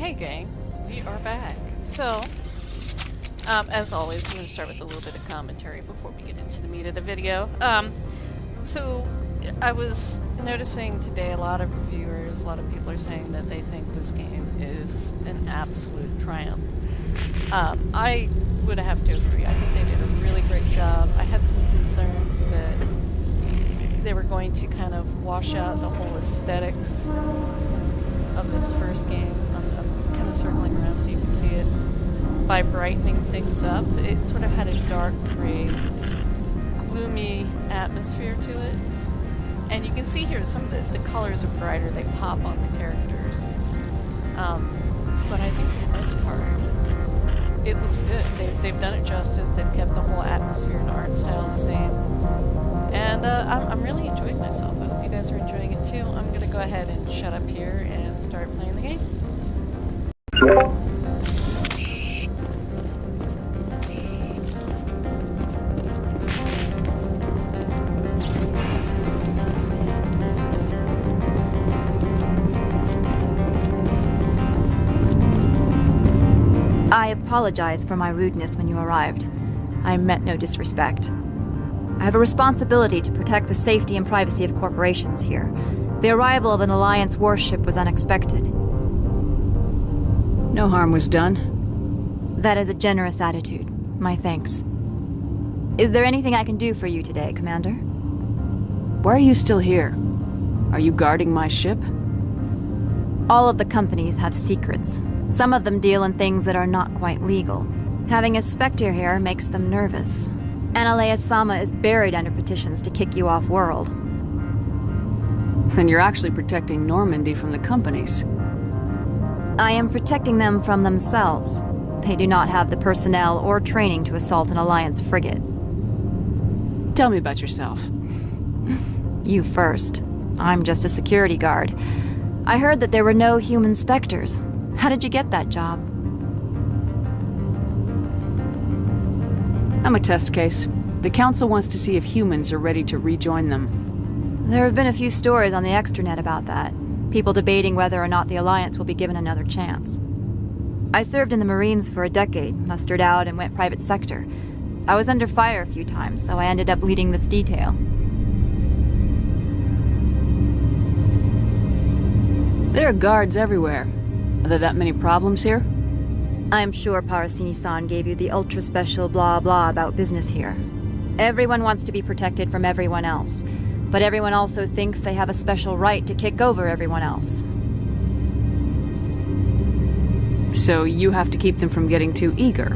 Hey gang, we are back. So, as always, I'm going to start with a little bit of commentary before we get into the meat of the video. So I was noticing today a lot of reviewers, a lot of people are saying that they think this game is an absolute triumph. I would have to agree. I think they did a really great job. I had some concerns that they were going to kind of wash out the whole aesthetics of this first game. I'm kind of circling around so you can see it. By brightening things up, it sort of had a dark gray, gloomy atmosphere to it. And you can see here some of the colors are brighter, they pop on the characters. But I think for the most part, it looks good. They've done it justice, they've kept the whole atmosphere and art style the same. And I'm really enjoying myself. I hope you guys are enjoying it too. I'm going to go ahead and shut up here and start playing the game. I apologize for my rudeness when you arrived. I meant no disrespect. I have a responsibility to protect the safety and privacy of corporations here. The arrival of an Alliance warship was unexpected. No harm was done. That is a generous attitude. My thanks. Is there anything I can do for you today, Commander? Why are you still here? Are you guarding my ship? All of the companies have secrets. Some of them deal in things that are not quite legal. Having a Spectre here makes them nervous. Analea-sama is buried under petitions to kick you off-world. Then you're actually protecting Normandy from the companies. I am protecting them from themselves. They do not have the personnel or training to assault an Alliance frigate. Tell me about yourself. You first. I'm just a security guard. I heard that there were no human Spectres. How did you get that job? I'm a test case. The Council wants to see if humans are ready to rejoin them. There have been a few stories on the extranet about that. People debating whether or not the Alliance will be given another chance. I served in the Marines for a decade, mustered out and went private sector. I was under fire a few times, so I ended up leading this detail. There are guards everywhere. Are there that many problems here? I'm sure Parasini-san gave you the ultra-special blah-blah about business here. Everyone wants to be protected from everyone else, but everyone also thinks they have a special right to kick over everyone else. So you have to keep them from getting too eager.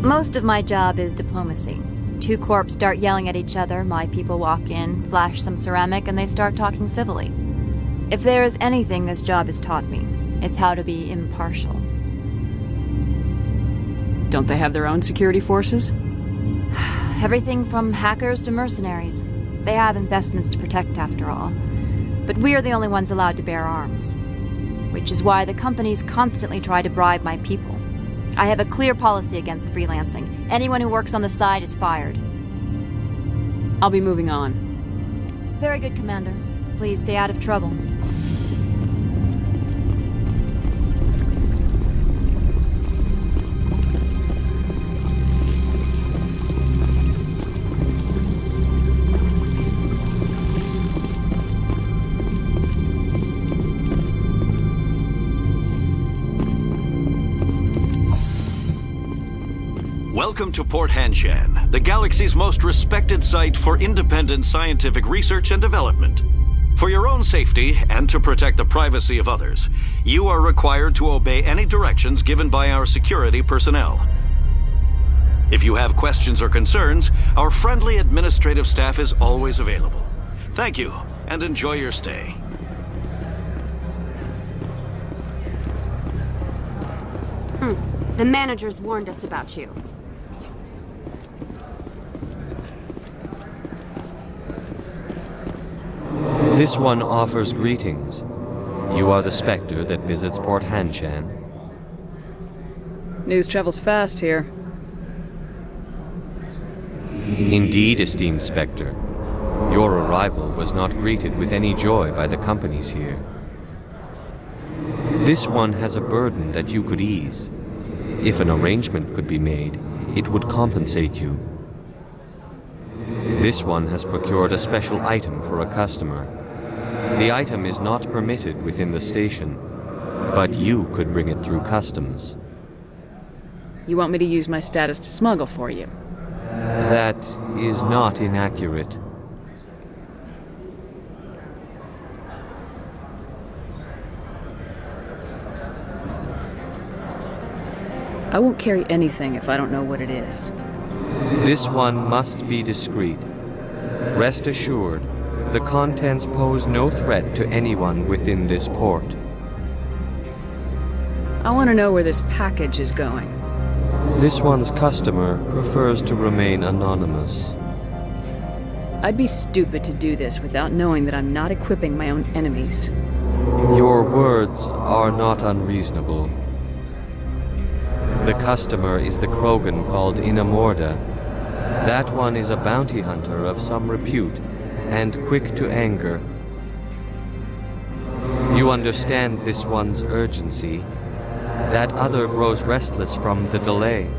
Most of my job is diplomacy. Two corps start yelling at each other, my people walk in, flash some ceramic, and they start talking civilly. If there is anything this job has taught me, it's how to be impartial. Don't they have their own security forces? Everything from hackers to mercenaries. They have investments to protect, after all. But we're the only ones allowed to bear arms. Which is why the companies constantly try to bribe my people. I have a clear policy against freelancing. Anyone who works on the side is fired. I'll be moving on. Very good, Commander. Please stay out of trouble. Welcome to Port Hanshan, the galaxy's most respected site for independent scientific research and development. For your own safety and to protect the privacy of others, you are required to obey any directions given by our security personnel. If you have questions or concerns, our friendly administrative staff is always available. Thank you, and enjoy your stay. The managers warned us about you. This one offers greetings. You are the Spectre that visits Port Hanshan. News travels fast here. Indeed, esteemed Spectre. Your arrival was not greeted with any joy by the companies here. This one has a burden that you could ease. If an arrangement could be made, it would compensate you. This one has procured a special item for a customer. The item is not permitted within the station, but you could bring it through customs. You want me to use my status to smuggle for you? That is not inaccurate. I won't carry anything if I don't know what it is. This one must be discreet. Rest assured, the contents pose no threat to anyone within this port. I want to know where this package is going. This one's customer prefers to remain anonymous. I'd be stupid to do this without knowing that I'm not equipping my own enemies. Your words are not unreasonable. The customer is the Krogan called Inamorda. That one is a bounty hunter of some repute, and quick to anger. You understand this one's urgency. That other grows restless from the delay.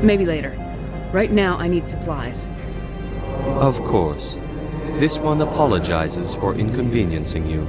Maybe later. Right now, I need supplies. Of course. This one apologizes for inconveniencing you.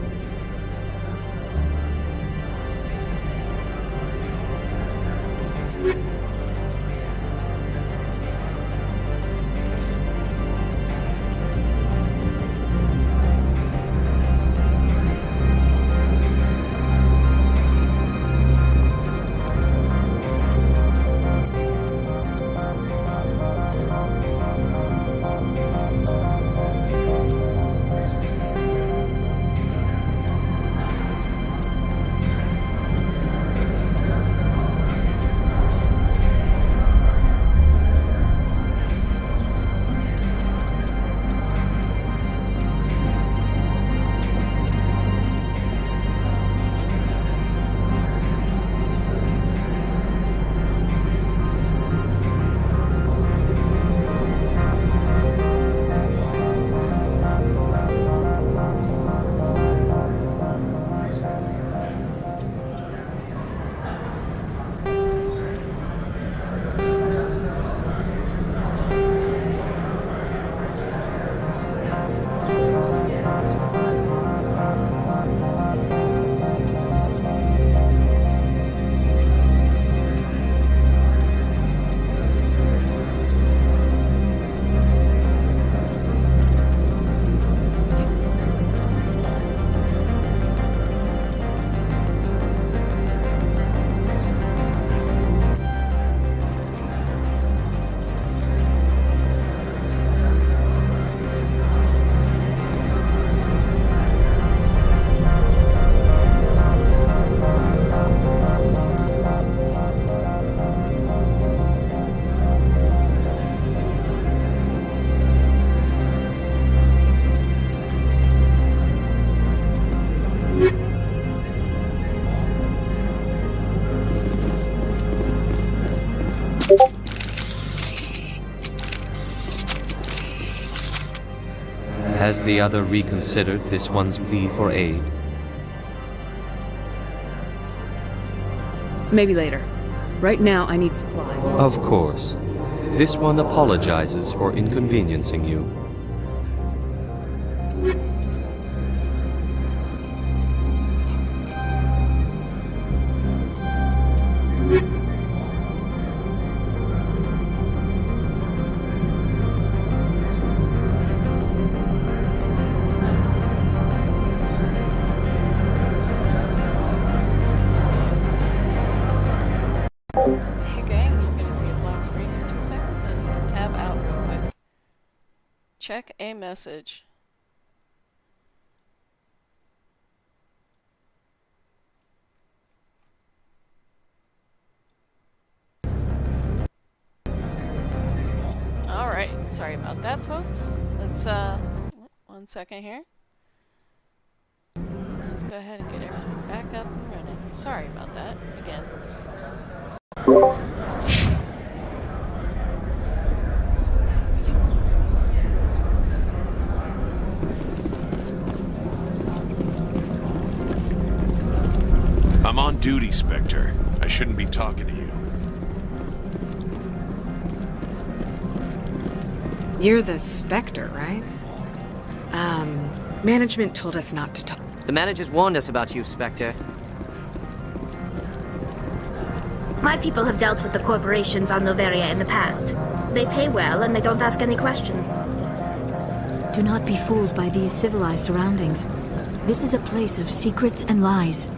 Has the other reconsidered this one's plea for aid? Maybe later. Right now, I need supplies. Of course. This one apologizes for inconveniencing you. Hey gang, you're gonna see a black screen for 2 seconds and you can tab out real quick. Check a message. Alright, sorry about that folks. Let's 1 second here. Let's go ahead and get everything back up and running. Sorry about that again. duty, Spectre. I shouldn't be talking to you. You're the Spectre, right? Management told us not to talk. The managers warned us about you, Spectre. My people have dealt with the corporations on Noveria in the past. They pay well and they don't ask any questions. Do not be fooled by these civilized surroundings. This is a place of secrets and lies.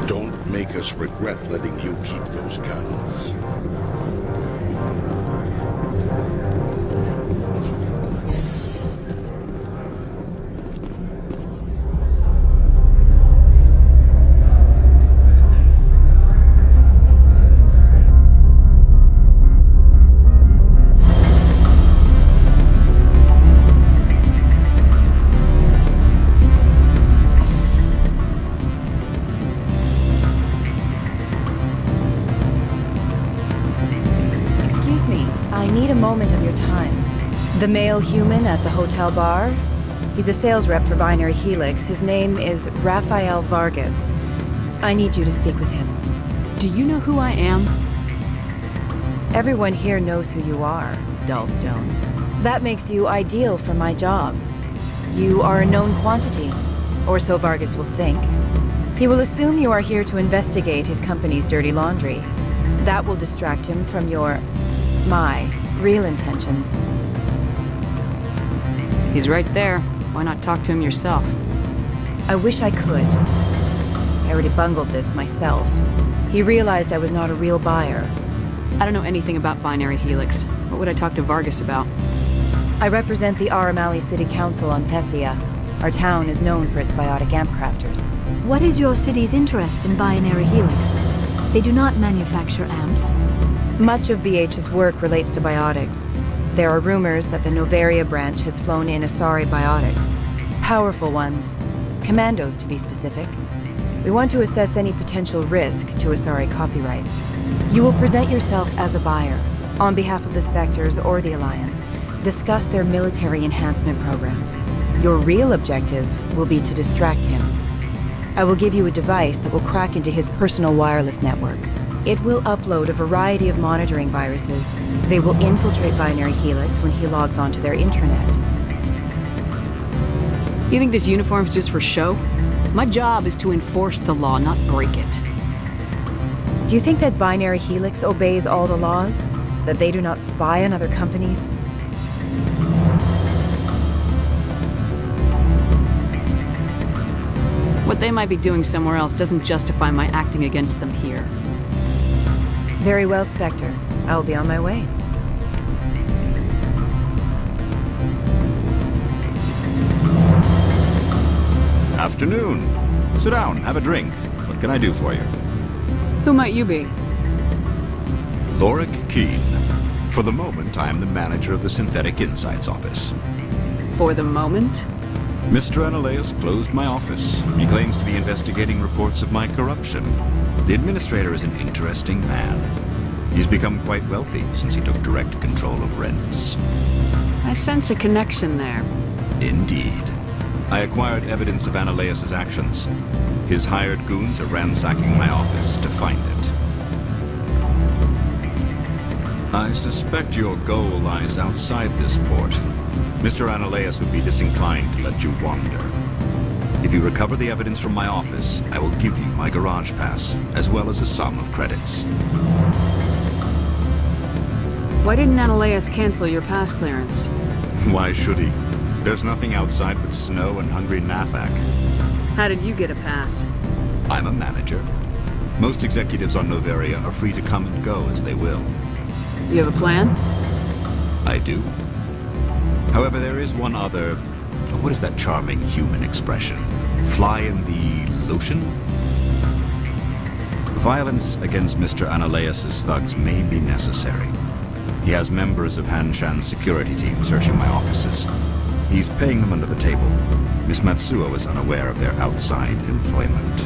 Don't make us regret letting you keep those guns. The male human at the hotel bar? He's a sales rep for Binary Helix. His name is Rafael Vargas. I need you to speak with him. Do you know who I am? Everyone here knows who you are, Dullstone. That makes you ideal for my job. You are a known quantity, or so Vargas will think. He will assume you are here to investigate his company's dirty laundry. That will distract him from my real intentions. He's right there. Why not talk to him yourself? I wish I could. I already bungled this myself. He realized I was not a real buyer. I don't know anything about Binary Helix. What would I talk to Vargas about? I represent the Aramali City Council on Thessia. Our town is known for its biotic amp crafters. What is your city's interest in Binary Helix? They do not manufacture amps. Much of BH's work relates to biotics. There are rumors that the Noveria branch has flown in Asari biotics. Powerful ones. Commandos, to be specific. We want to assess any potential risk to Asari copyrights. You will present yourself as a buyer, on behalf of the Spectres or the Alliance. Discuss their military enhancement programs. Your real objective will be to distract him. I will give you a device that will crack into his personal wireless network. It will upload a variety of monitoring viruses. They will infiltrate Binary Helix when he logs onto their intranet. You think this uniform's just for show? My job is to enforce the law, not break it. Do you think that Binary Helix obeys all the laws? That they do not spy on other companies? What they might be doing somewhere else doesn't justify my acting against them here. Very well, Spectre. I'll be on my way. Afternoon. Sit down, have a drink. What can I do for you? Who might you be? Lorik Keene. For the moment, I am the manager of the Synthetic Insights office. For the moment? Mr. Analeas closed my office. He claims to be investigating reports of my corruption. The administrator is an interesting man. He's become quite wealthy since he took direct control of rents. I sense a connection there. Indeed. I acquired evidence of Analeas' actions. His hired goons are ransacking my office to find it. I suspect your goal lies outside this port. Mr. Analeas would be disinclined to let you wander. If you recover the evidence from my office, I will give you my garage pass, as well as a sum of credits. Why didn't Analeas cancel your pass clearance? Why should he? There's nothing outside but snow and hungry Nafak. How did you get a pass? I'm a manager. Most executives on Noveria are free to come and go as they will. You have a plan? I do. However, there is one other... What is that charming human expression? Fly in the lotion? Violence against Mr. Analeas' thugs may be necessary. He has members of Han Shan's security team searching my offices. He's paying them under the table. Miss Matsuo is unaware of their outside employment.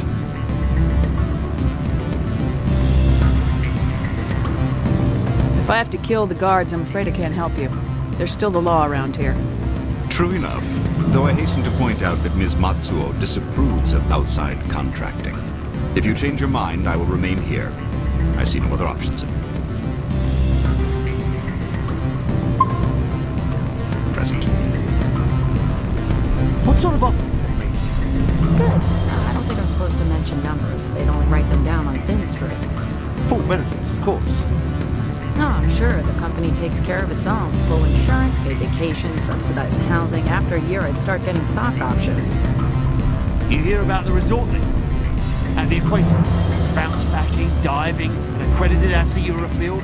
If I have to kill the guards, I'm afraid I can't help you. There's still the law around here. True enough, though I hasten to point out that Ms. Matsuo disapproves of outside contracting. If you change your mind, I will remain here. I see no other options. Present. What sort of offer did they make you? Good. I don't think I'm supposed to mention numbers. They'd only write them down on thin strip. Full benefits, of course. Oh, sure, the company takes care of its own. Full insurance, paid vacation, subsidized housing. After a year, I'd start getting stock options. You hear about the resort then? And the equator? Bounce backing, diving, an accredited ASA Eurofield?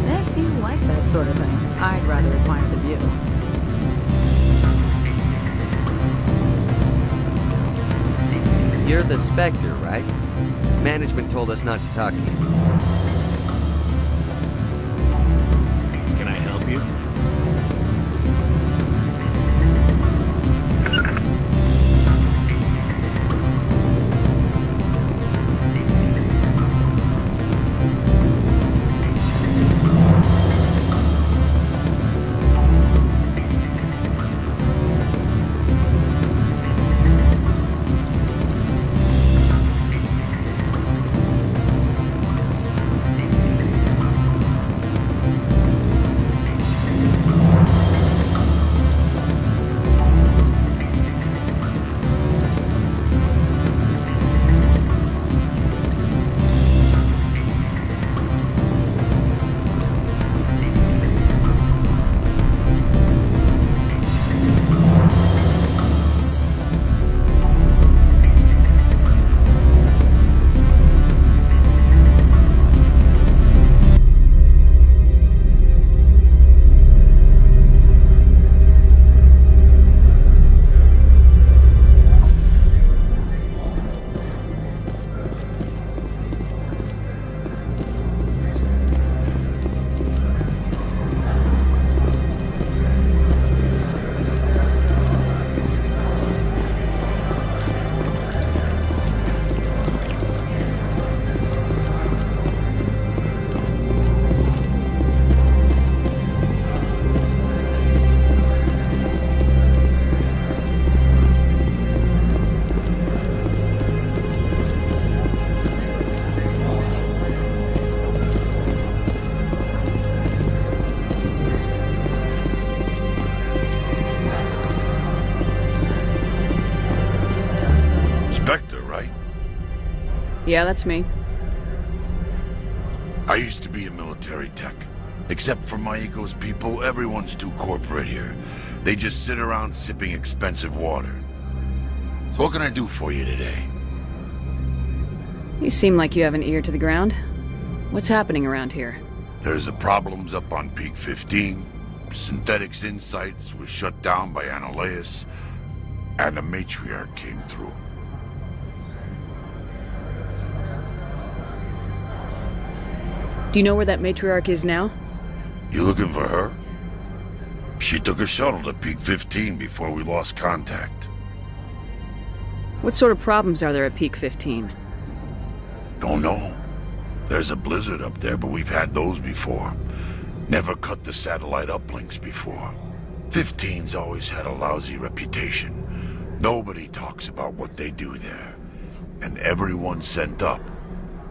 If you like that sort of thing, I'd rather admire the view. You're the Spectre, right? Management told us not to talk to you. Can I help you? Yeah, that's me. I used to be a military tech. Except for Maiko's people, everyone's too corporate here. They just sit around sipping expensive water. So what can I do for you today? You seem like you have an ear to the ground. What's happening around here? There's the problems up on Peak 15. Synthetics Insights was shut down by Analeus. And the matriarch came through. Do you know where that matriarch is now? You looking for her? She took a shuttle to Peak 15 before we lost contact. What sort of problems are there at Peak 15? Don't know. There's a blizzard up there, but we've had those before. Never cut the satellite uplinks before. 15's always had a lousy reputation. Nobody talks about what they do there. And everyone sent up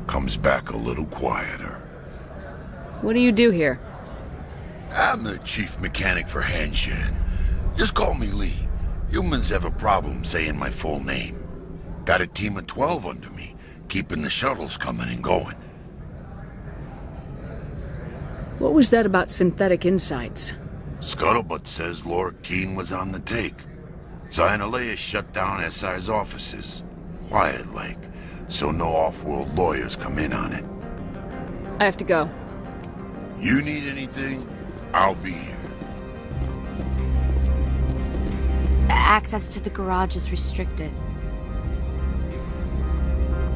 comes back a little quieter. What do you do here? I'm the chief mechanic for Hanshan. Just call me Lee. Humans have a problem saying my full name. Got a team of 12 under me, keeping the shuttles coming and going. What was that about Synthetic Insights? Scuttlebutt says Laura Keene was on the take. Analeus shut down SI's offices. Quiet like, so no off-world lawyers come in on it. I have to go. You need anything? I'll be here. Access to the garage is restricted.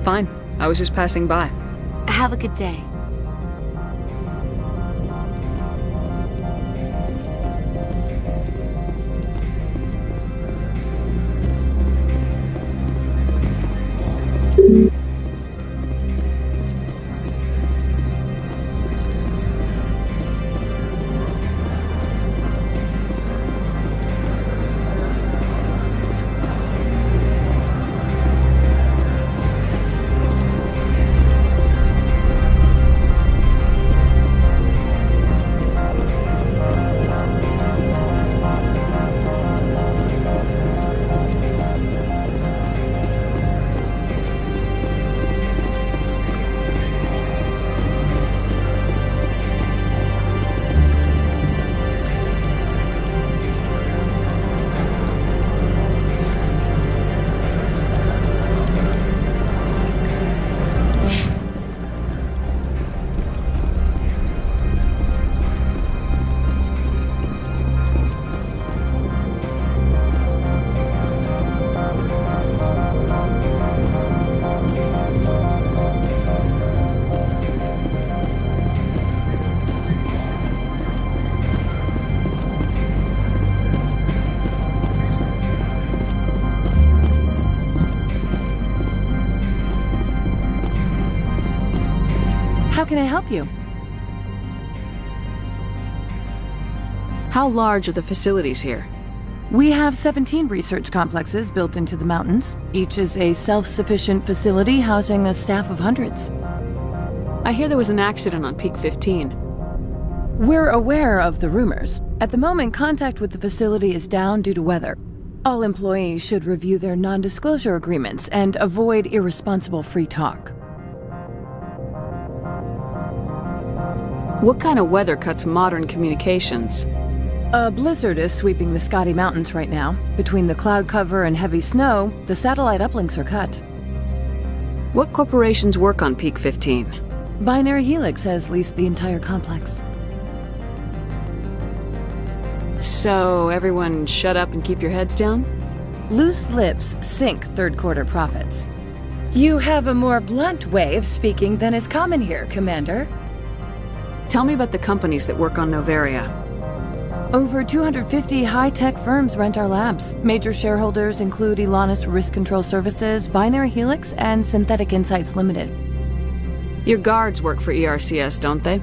Fine. I was just passing by. Have a good day. How can I help you? How large are the facilities here? We have 17 research complexes built into the mountains. Each is a self-sufficient facility housing a staff of hundreds. I hear there was an accident on Peak 15. We're aware of the rumors. At the moment, contact with the facility is down due to weather. All employees should review their non-disclosure agreements and avoid irresponsible free talk. What kind of weather cuts modern communications? A blizzard is sweeping the Scotty Mountains right now. Between the cloud cover and heavy snow, the satellite uplinks are cut. What corporations work on Peak 15? Binary Helix has leased the entire complex. So, everyone shut up and keep your heads down? Loose lips sink third quarter profits. You have a more blunt way of speaking than is common here, Commander. Tell me about the companies that work on Noveria. Over 250 high-tech firms rent our labs. Major shareholders include Elanus Risk Control Services, Binary Helix, and Synthetic Insights Limited. Your guards work for ERCS, don't they?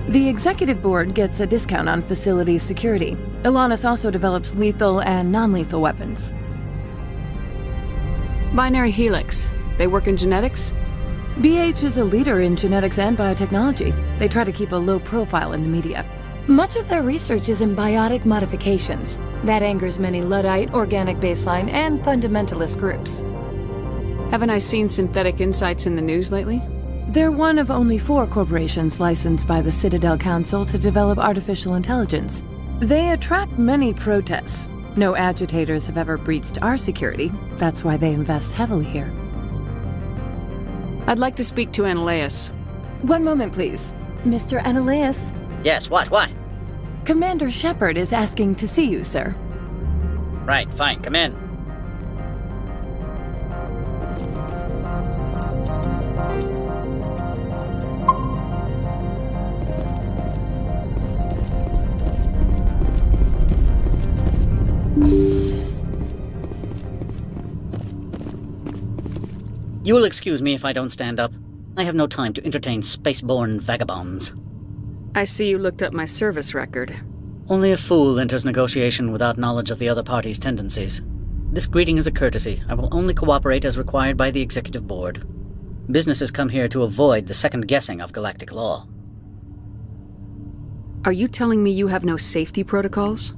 The executive board gets a discount on facility security. Elanus also develops lethal and non-lethal weapons. Binary Helix. They work in genetics? BH is a leader in genetics and biotechnology. They try to keep a low profile in the media. Much of their research is in biotic modifications. That angers many Luddite, organic baseline, and fundamentalist groups. Haven't I seen Synthetic Insights in the news lately? They're one of only 4 corporations licensed by the Citadel Council to develop artificial intelligence. They attract many protests. No agitators have ever breached our security. That's why they invest heavily here. I'd like to speak to Analeas. One moment, please. Mr. Analeas? Yes, what? Commander Shepard is asking to see you, sir. Right, fine, come in. You will excuse me if I don't stand up. I have no time to entertain spaceborne vagabonds. I see you looked up my service record. Only a fool enters negotiation without knowledge of the other party's tendencies. This greeting is a courtesy. I will only cooperate as required by the executive board. Businesses come here to avoid the second guessing of galactic law. Are you telling me you have no safety protocols?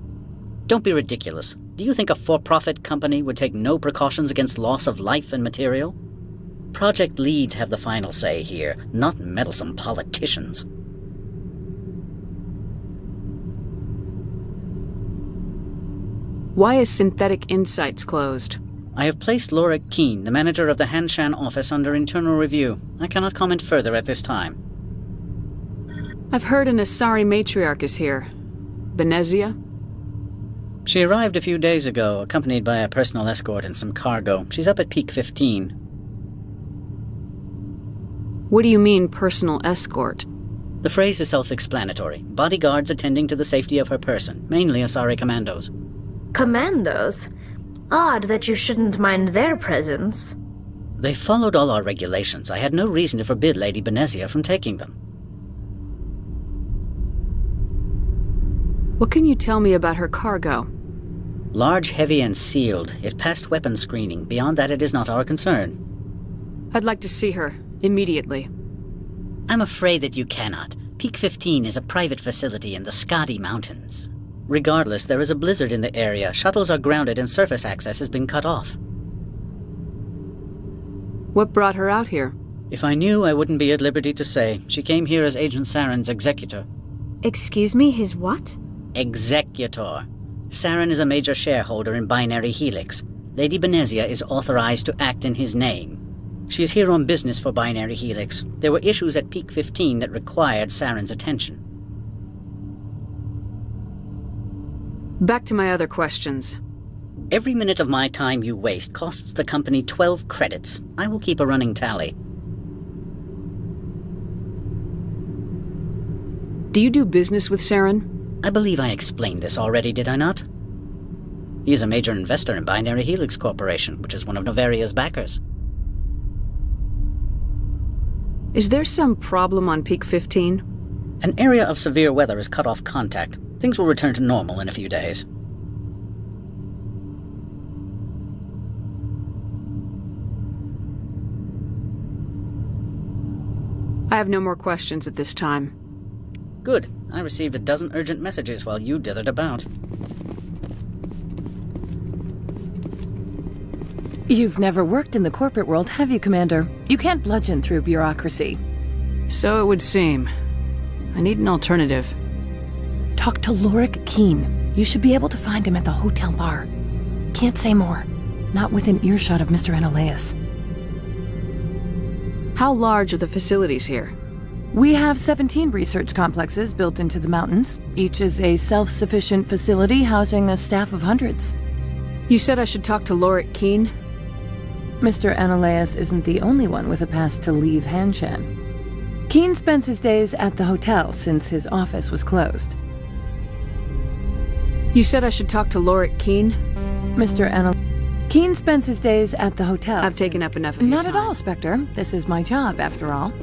Don't be ridiculous. Do you think a for-profit company would take no precautions against loss of life and material? Project leads have the final say here, not meddlesome politicians. Why is Synthetic Insights closed? I have placed Laura Keene, the manager of the Hanshan office, under internal review. I cannot comment further at this time. I've heard an Asari matriarch is here. Benezia? She arrived a few days ago, accompanied by a personal escort and some cargo. She's up at Peak 15. What do you mean, personal escort? The phrase is self-explanatory. Bodyguards attending to the safety of her person, mainly Asari commandos. Commandos? Odd that you shouldn't mind their presence. They followed all our regulations. I had no reason to forbid Lady Benezia from taking them. What can you tell me about her cargo? Large, heavy, and sealed. It passed weapons screening. Beyond that, it is not our concern. I'd like to see her, immediately. I'm afraid that you cannot. Peak 15 is a private facility in the Scotty Mountains. Regardless, there is a blizzard in the area. Shuttles are grounded and surface access has been cut off. What brought her out here? If I knew, I wouldn't be at liberty to say. She came here as Agent Saren's executor. Excuse me, his what? Executor. Saren is a major shareholder in Binary Helix. Lady Benezia is authorized to act in his name. She is here on business for Binary Helix. There were issues at Peak 15 that required Saren's attention. Back to my other questions. Every minute of my time you waste costs the company 12 credits. I will keep a running tally. Do you do business with Saren? I believe I explained this already, did I not? He is a major investor in Binary Helix Corporation, which is one of Noveria's backers. Is there some problem on Peak 15? An area of severe weather has cut off contact. Things will return to normal in a few days. I have no more questions at this time. Good. I received a dozen urgent messages while you dithered about. You've never worked in the corporate world, have you, Commander? You can't bludgeon through bureaucracy. So it would seem. I need an alternative. Talk to Lorik Keene. You should be able to find him at the hotel bar. Can't say more. Not within earshot of Mr. Analaeus. How large are the facilities here? We have 17 research complexes built into the mountains. Each is a self-sufficient facility housing a staff of hundreds. You said I should talk to Lorik Keene? Mr. Analaeus isn't the only one with a pass to leave Hanshan. Keene spends his days at the hotel since his office was closed. You said I should talk to Lorik Keene? Mr. Keene spends his days at the hotel. I've taken up enough of your Not time. at all, Spectre. This is my job, after all.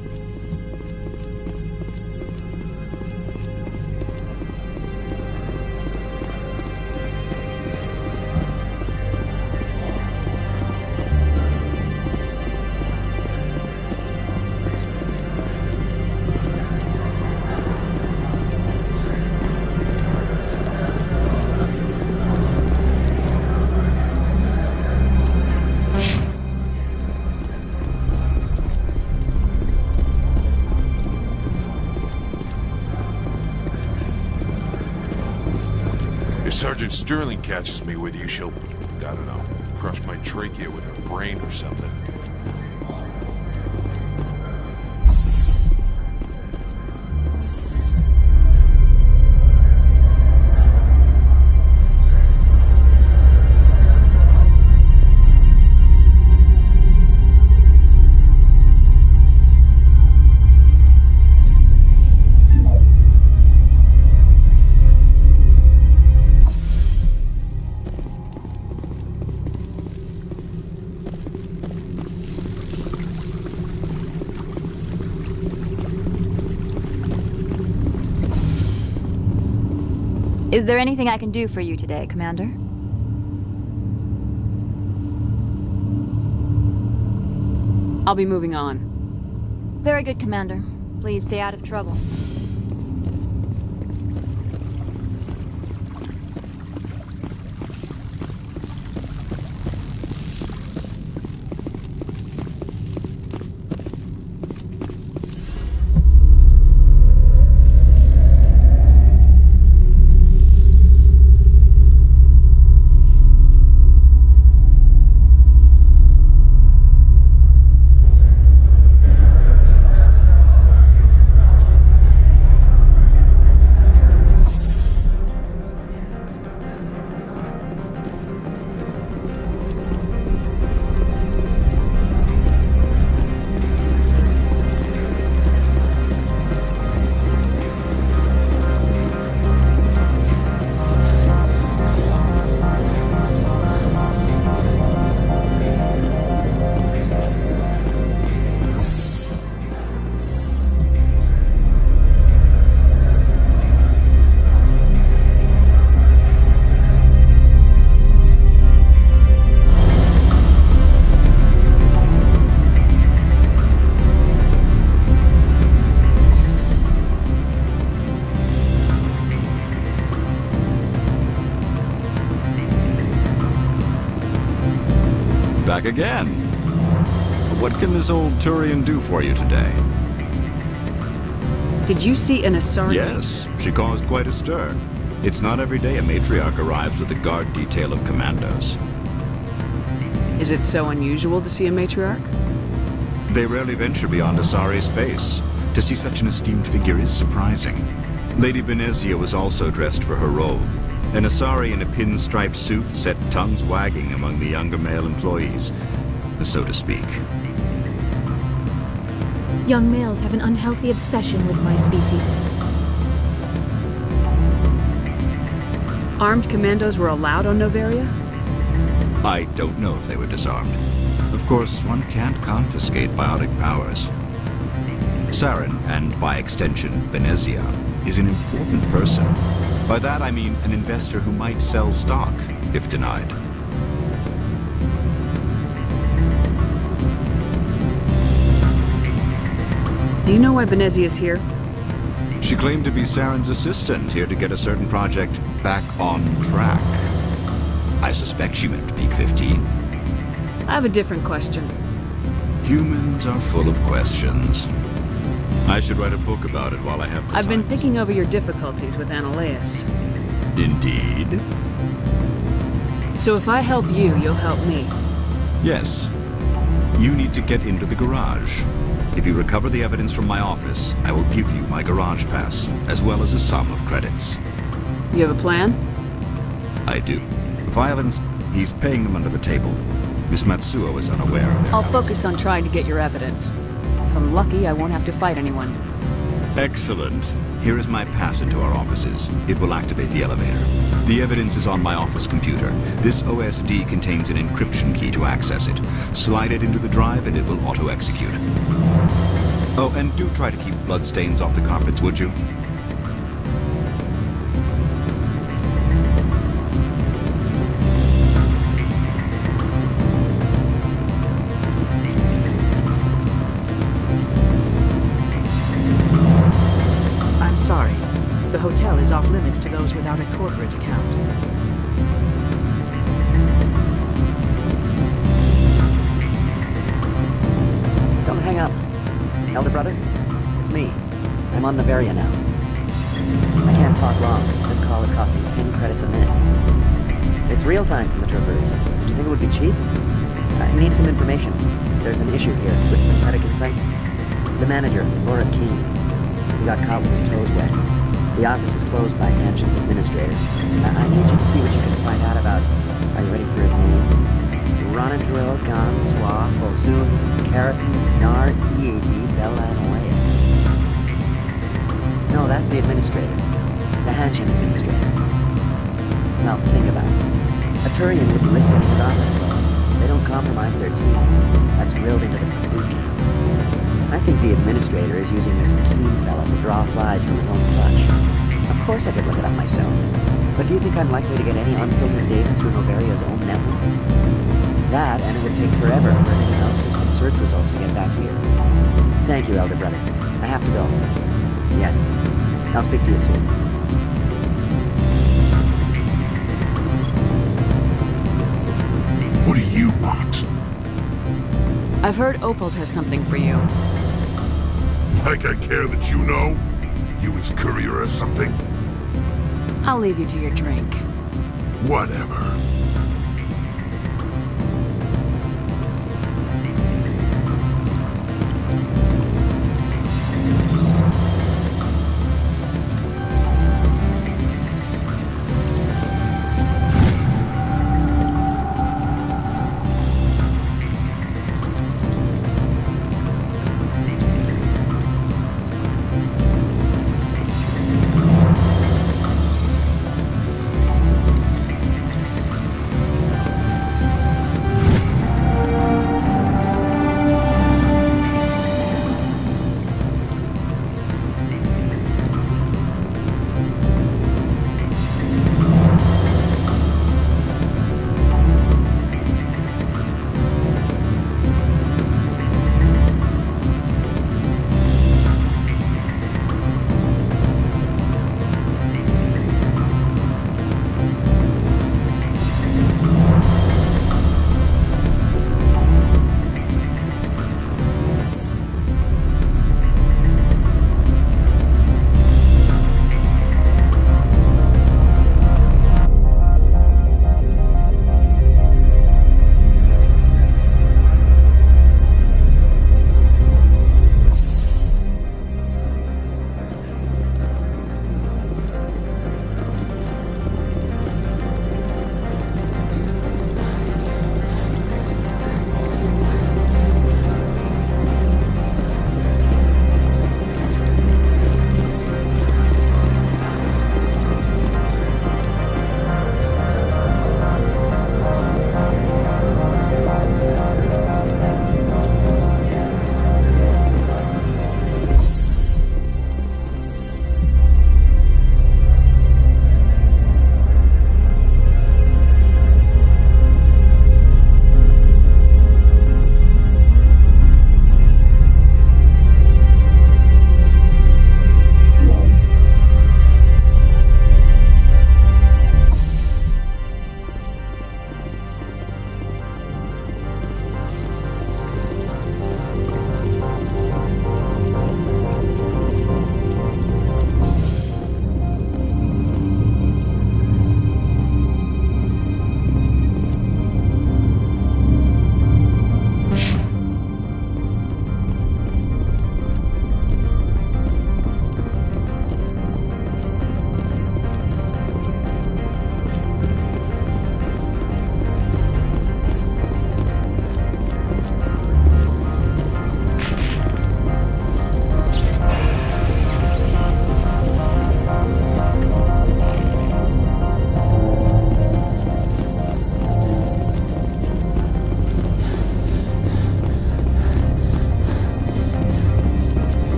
If Sergeant Sterling catches me with you, she'll, I don't know, crush my trachea with her brain or something. Is there anything I can do for you today, Commander? I'll be moving on. Very good, Commander. Please stay out of trouble. Back again. What can this old Turian do for you today? Did you see an Asari? Yes, she caused quite a stir. It's not every day a matriarch arrives with a guard detail of commandos. Is it so unusual to see a matriarch? They rarely venture beyond Asari space. To see such an esteemed figure is surprising. Lady Benezia was also dressed for her role. An Asari in a pinstriped suit set tongues wagging among the younger male employees, so to speak. Young males have an unhealthy obsession with my species. Armed commandos were allowed on Noveria? I don't know if they were disarmed. Of course, one can't confiscate biotic powers. Saren, and by extension, Venezia, is an important person. By that I mean an investor who might sell stock, if denied. Do you know why Venezia is here? She claimed to be Saren's assistant, here to get a certain project back on track. I suspect she meant Peak 15. I have a different question. Humans are full of questions. I should write a book about it while I have the I've time. been thinking over your difficulties with Analeus. Indeed. So if I help you, you'll help me. Yes. You need to get into the garage. If you recover the evidence from my office, I will give you my garage pass, as well as a sum of credits. You have a plan? I do. Violence, he's paying them under the table. Miss Matsuo is unaware of their I'll house. focus on trying to get your evidence. If I'm lucky, I won't have to fight anyone. Excellent. Here is my pass into our offices. It will activate the elevator. The evidence is on my office computer. This OSD contains an encryption key to access it. Slide it into the drive and it will auto-execute. Oh, and do try to keep bloodstains off the carpets, would you? I'm sorry. The hotel is off limits to those without a corporate account. Don't hang up. Elder brother, it's me. I'm on Noveria now. I can't talk long. This call is costing 10 credits a minute. It's real time from the Traverse. Did you think it would be cheap? I need some information. There's an issue here with synthetic insights. The manager, Laura Keene, he got caught with his toes wet. The office is closed by Hanshen's administrator. I need you to see what you can find out about. Are you ready for his name? Ronadril Gon Swa Folsum Keratin Nar Ead Belanoeus. No, that's the administrator. The Hanshen administrator. Now, think about it. A Turian wouldn't risk getting his office closed. They don't compromise their team. That's drilled into the kabuki. I think the administrator is using this Keene fella to draw flies from his own clutch. Of course I could look it up myself. But do you think I'm likely to get any unfiltered data through Noveria's own network? That, and it would take forever for everything else system search results to get back here. Thank you, Elder Brother. I have to go. Yes. I'll speak to you soon. What do you want? I've heard Opold has something for you. Like I care that you know? You his courier or something? I'll leave you to your drink. Whatever.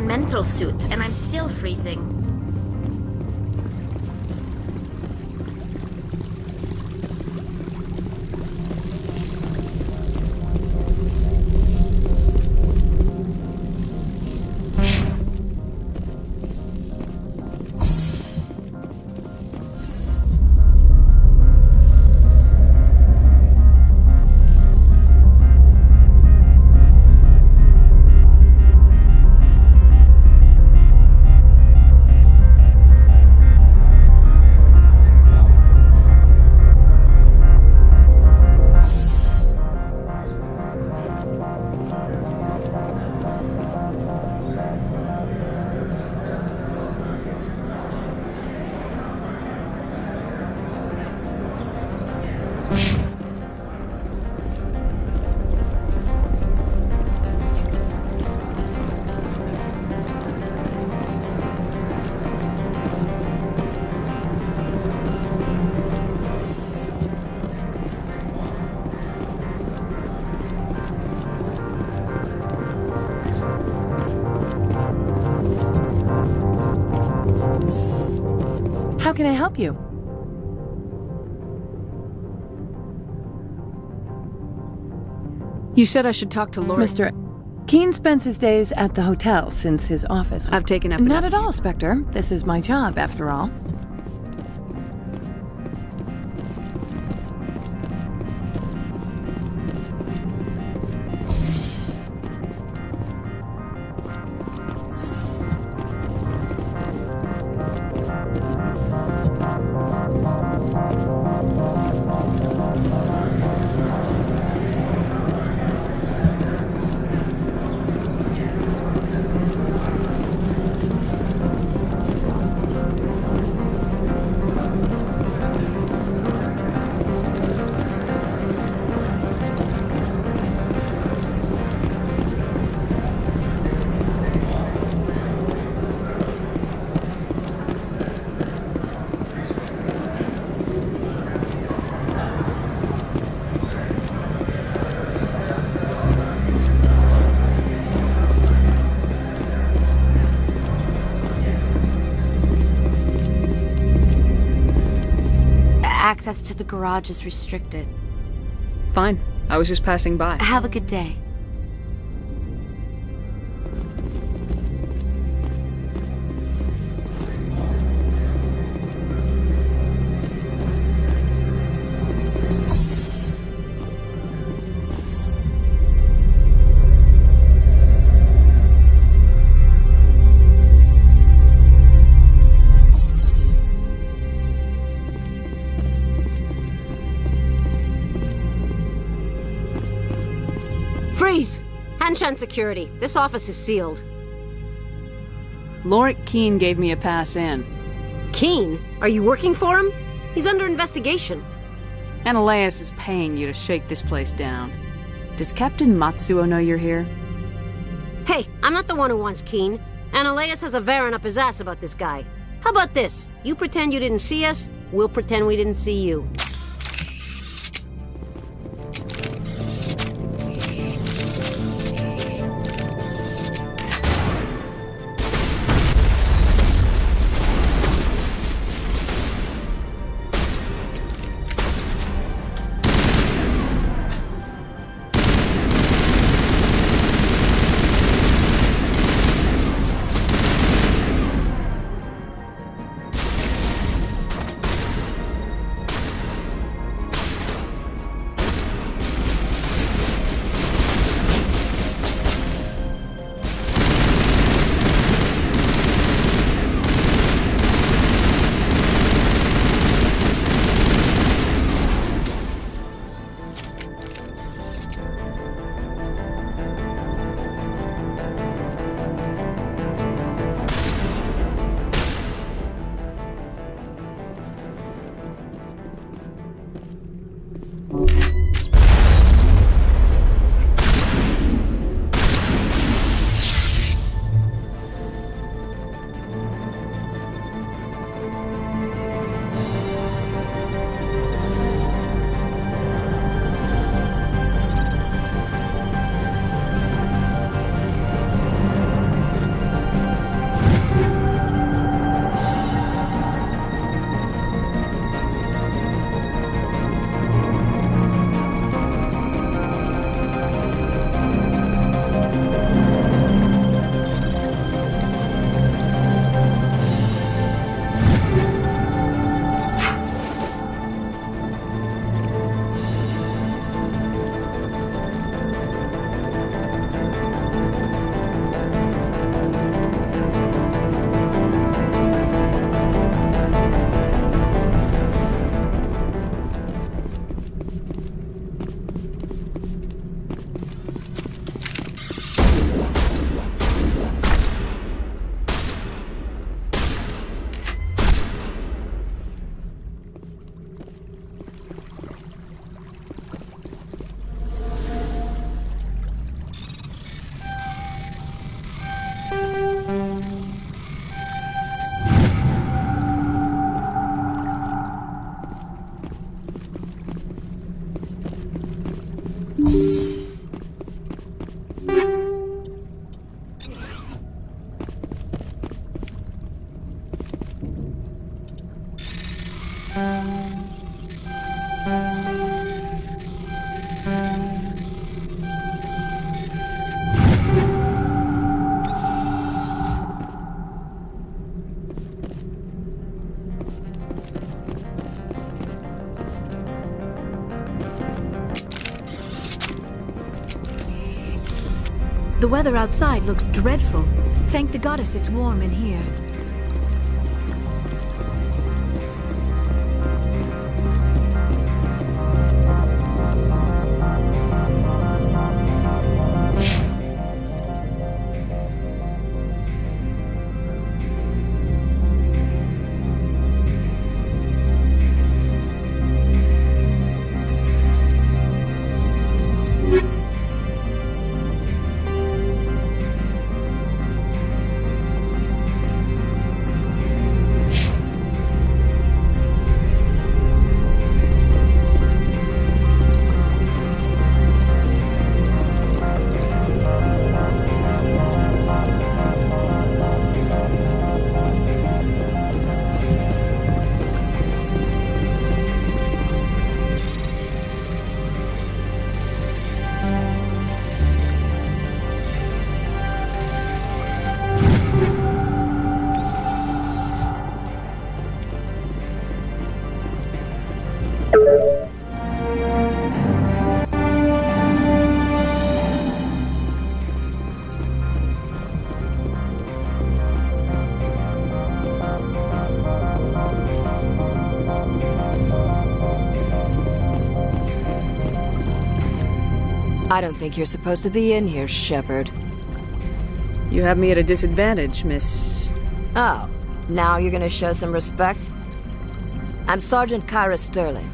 mental suit, and I'm still freezing. How can I help you? You said I should talk to Laura. Mr. Keen spends his days at the hotel since his office was... I've taken up Not enough at all, Spectre. This is my job, after all. Access to the garage is restricted. Fine. I was just passing by. Have a good day. Freeze! Hanshan security. This office is sealed. Lorik Keen gave me a pass in. Keen? Are you working for him? He's under investigation. Ananias is paying you to shake this place down. Does Captain Matsuo know you're here? Hey, I'm not the one who wants Keen. Ananias has a Varen up his ass about this guy. How about this? You pretend you didn't see us, we'll pretend we didn't see you. The weather outside looks dreadful. Thank the goddess it's warm in here. I don't think you're supposed to be in here, Shepard. You have me at a disadvantage, Miss... Oh, now you're gonna show some respect? I'm Sergeant Kyra Sterling,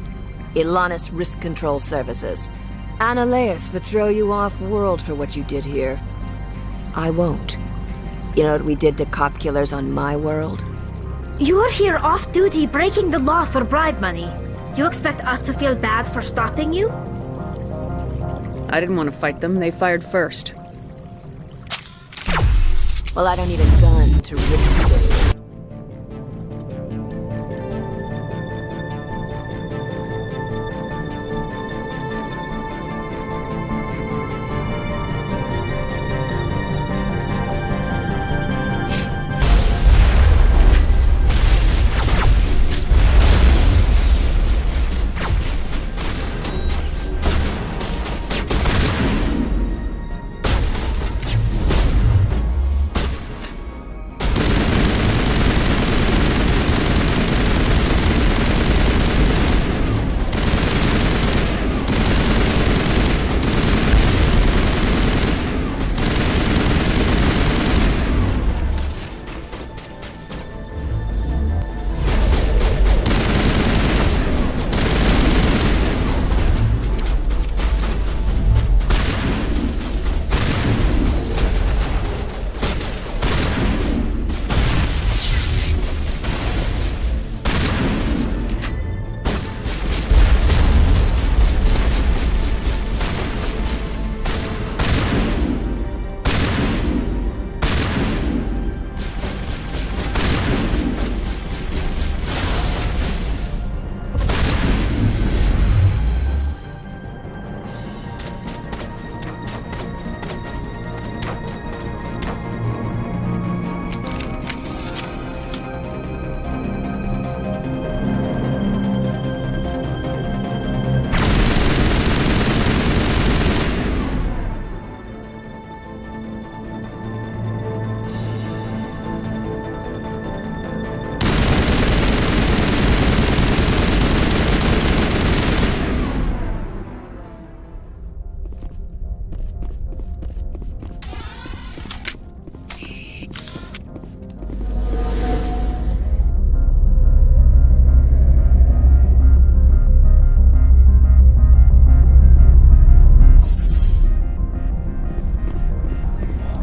Ilanis Risk Control Services. Analeas would throw you off-world for what you did here. I won't. You know what we did to cop killers on my world? You're here off-duty breaking the law for bribe money. You expect us to feel bad for stopping you? I didn't want to fight them. They fired first. Well, I don't need a gun to rip you with.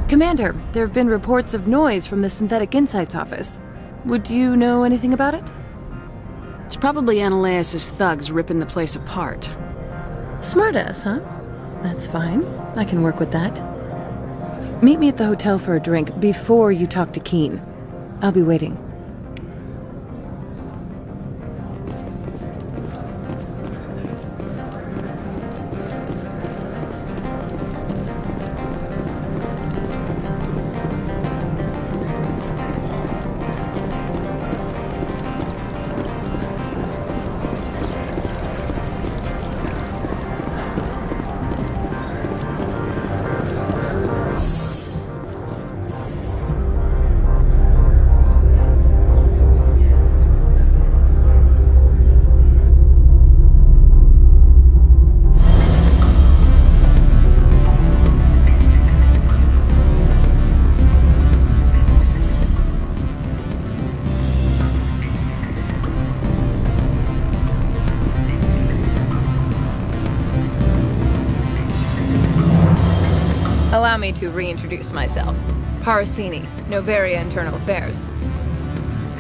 Commander, there have been reports of noise from the Synthetic Insights office. Would you know anything about it? It's probably Analeas' thugs ripping the place apart. Smartass, huh? That's fine. I can work with that. Meet me at the hotel for a drink before you talk to Keen. I'll be waiting. Allow me to reintroduce myself. Parasini, Novaria Internal Affairs.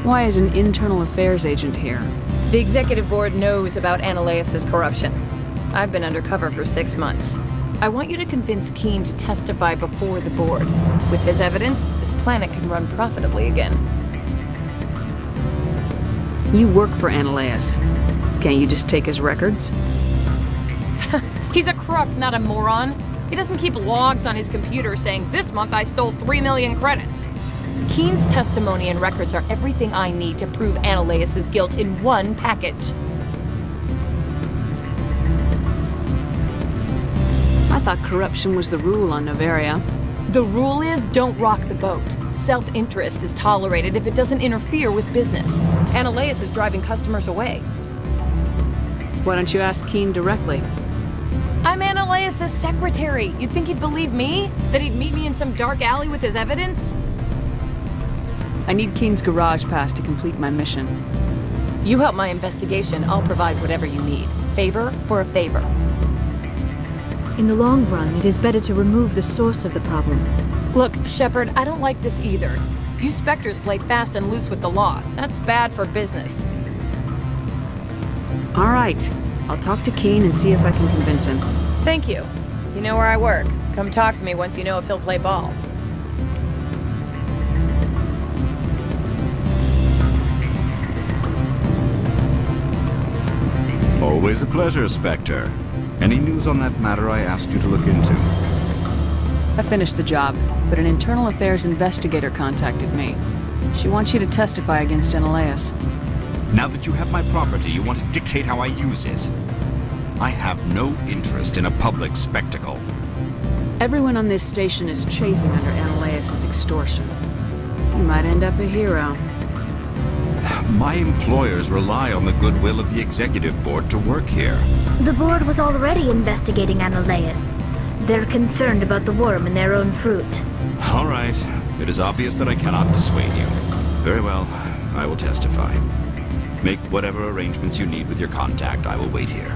Why is an internal affairs agent here? The executive board knows about Ananias' corruption. I've been undercover for 6 months. I want you to convince Keen to testify before the board. With his evidence, this planet can run profitably again. You work for Ananias. Can't you just take his records? He's a crook, not a moron. He doesn't keep logs on his computer saying, "This month I stole 3 million credits." Keen's testimony and records are everything I need to prove Ananias' guilt in one package. I thought corruption was the rule on Novaria. The rule is, don't rock the boat. Self-interest is tolerated if it doesn't interfere with business. Ananias is driving customers away. Why don't you ask Keen directly? I'm Ananias' secretary. You'd think he'd believe me? That he'd meet me in some dark alley with his evidence? I need Keen's garage pass to complete my mission. You help my investigation, I'll provide whatever you need. Favor for a favor. In the long run, it is better to remove the source of the problem. Look, Shepard, I don't like this either. You Spectres play fast and loose with the law. That's bad for business. All right. I'll talk to Keen and see if I can convince him. Thank you. You know where I work. Come talk to me once you know if he'll play ball. Always a pleasure, Spectre. Any news on that matter I asked you to look into? I finished the job, but an internal affairs investigator contacted me. She wants you to testify against Ananias. Now that you have my property, you want to dictate how I use it. I have no interest in a public spectacle. Everyone on this station is chafing under Ananias' extortion. You might end up a hero. My employers rely on the goodwill of the executive board to work here. The board was already investigating Ananias. They're concerned about the worm in their own fruit. All right. It is obvious that I cannot dissuade you. Very well. I will testify. Make whatever arrangements you need with your contact. I will wait here.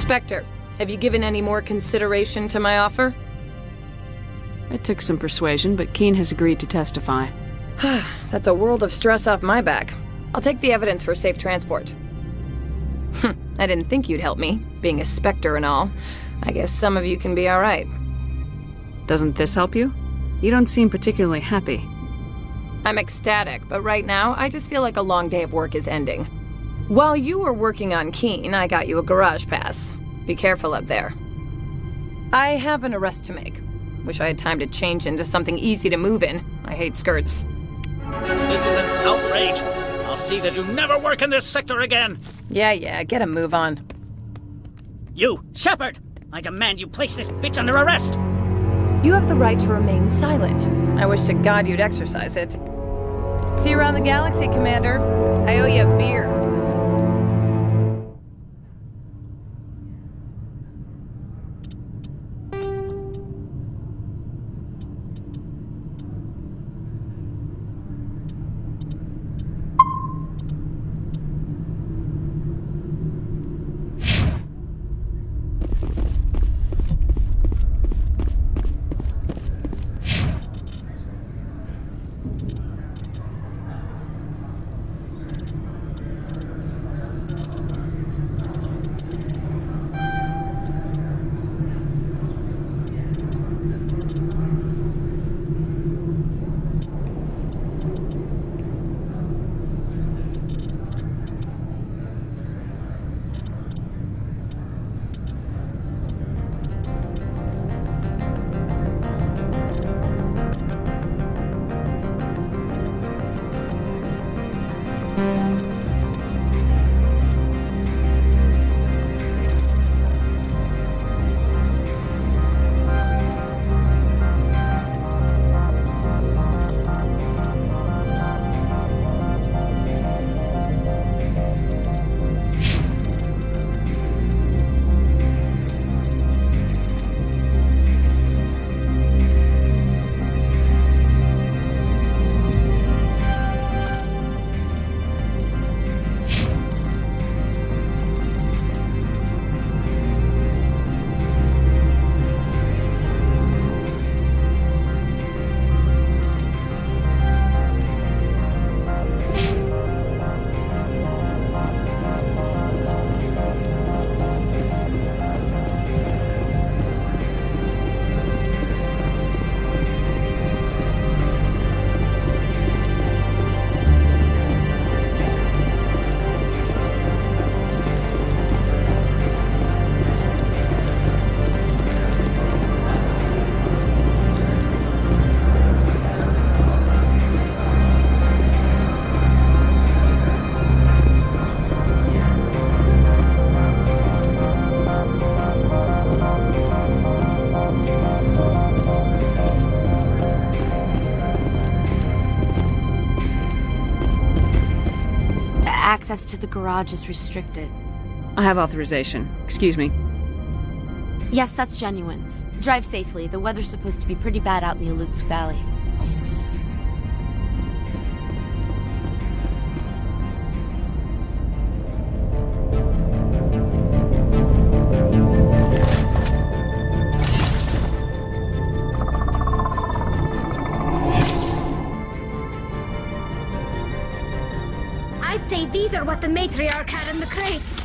Spectre, have you given any more consideration to my offer? It took some persuasion, but Keen has agreed to testify. That's a world of stress off my back. I'll take the evidence for safe transport. I didn't think you'd help me, being a Spectre and all. I guess some of you can be alright. Doesn't this help you? You don't seem particularly happy. I'm ecstatic, but right now, I just feel like a long day of work is ending. While you were working on Keen, I got you a garage pass. Be careful up there. I have an arrest to make. Wish I had time to change into something easy to move in. I hate skirts. This is an outrage. I'll see that you never work in this sector again. Yeah, get a move on. You, Shepard! I demand you place this bitch under arrest! You have the right to remain silent. I wish to God you'd exercise it. See you around the galaxy, Commander. I owe you a beer. Access to the garage is restricted. I have authorization. Excuse me. Yes, that's genuine. Drive safely. The weather's supposed to be pretty bad out in the Alutsk Valley. I'd say these are what the matriarch had in the crates.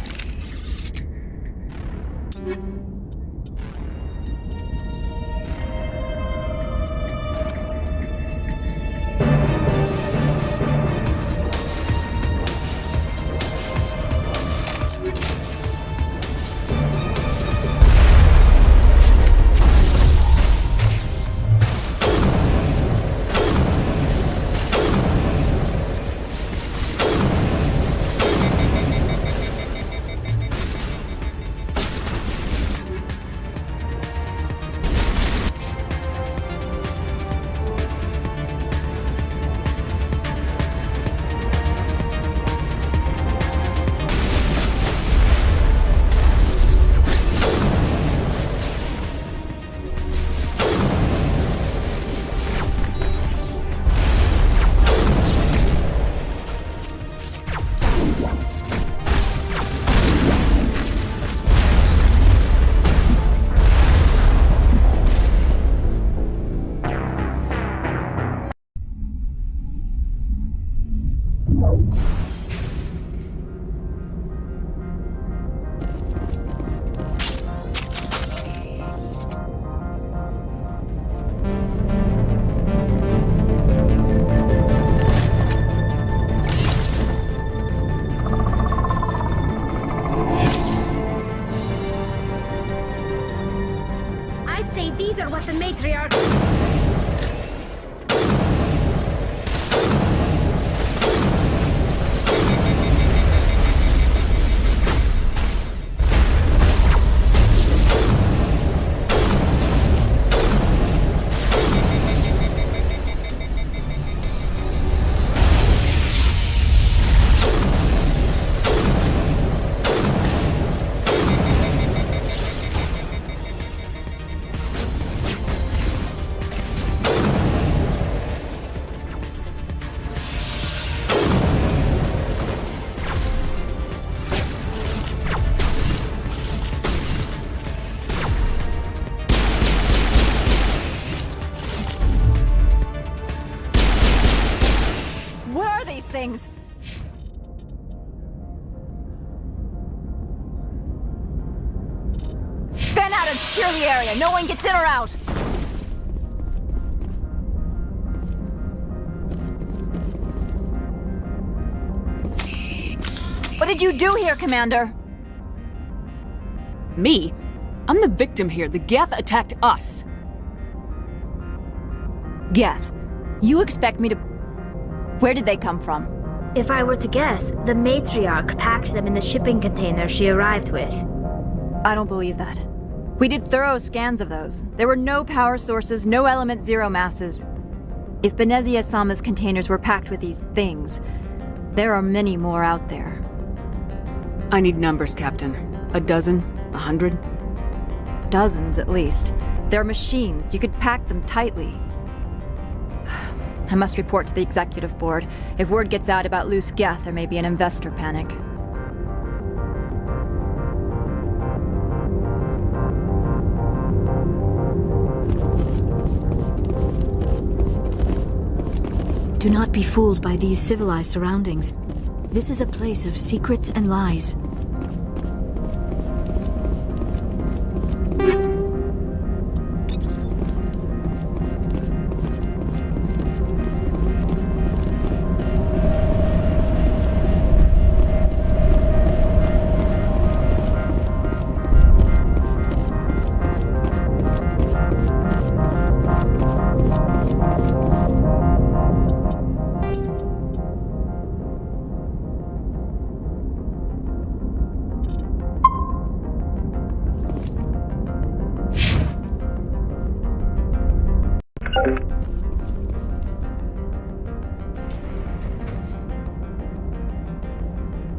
I'd say these are what the matriarch... Things. Fan out and secure the area. No one gets in or out. What did you do here, Commander? Me? I'm the victim here. The Geth attacked us. Geth, you expect me to... Where did they come from? If I were to guess, the matriarch packed them in the shipping container she arrived with. I don't believe that. We did thorough scans of those. There were no power sources, no element zero masses. If Benezia-sama's containers were packed with these things, there are many more out there. I need numbers, Captain. A dozen? 100? Dozens, at least. They're machines. You could pack them tightly. I must report to the executive board. If word gets out about loose Geth, there may be an investor panic. Do not be fooled by these civilized surroundings. This is a place of secrets and lies. you